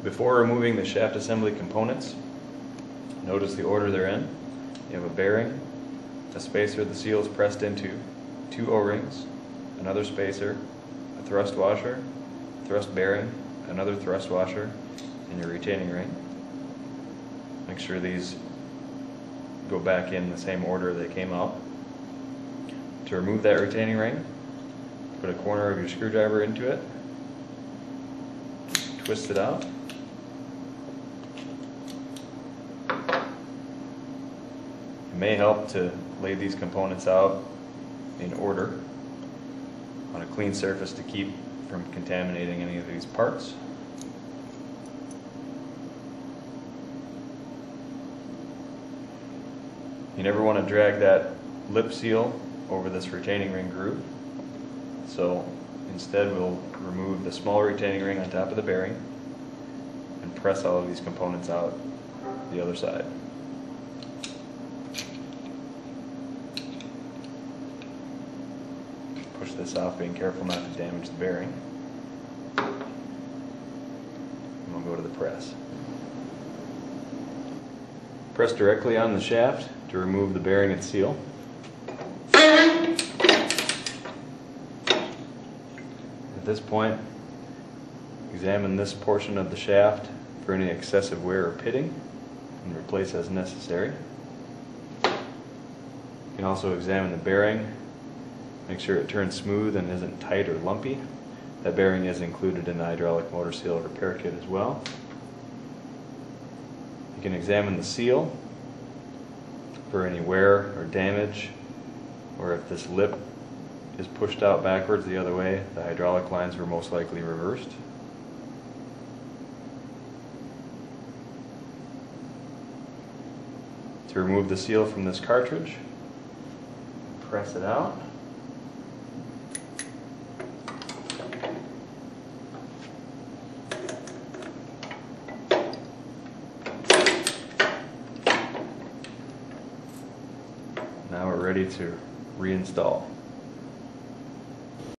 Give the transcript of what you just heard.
Before removing the shaft assembly components, notice the order they're in. You have a bearing, a spacer the seal is pressed into, 2 O-rings, another spacer, a thrust washer, thrust bearing, another thrust washer, and your retaining ring. Make sure these go back in the same order they came out. To remove that retaining ring, put a corner of your screwdriver into it, twist it out, it may help to lay these components out in order on a clean surface to keep from contaminating any of these parts. You never want to drag that lip seal over this retaining ring groove, so instead we'll remove the small retaining ring on top of the bearing and press all of these components out the other side. Push this off, being careful not to damage the bearing. And we'll go to the press. Press directly on the shaft to remove the bearing and seal. At this point, examine this portion of the shaft for any excessive wear or pitting and replace as necessary. You can also examine the bearing. Make sure it turns smooth and isn't tight or lumpy. That bearing is included in the hydraulic motor seal repair kit as well. You can examine the seal for any wear or damage, or if this lip is pushed out backwards the other way, the hydraulic lines were most likely reversed. To remove the seal from this cartridge, press it out. Now we're ready to reinstall.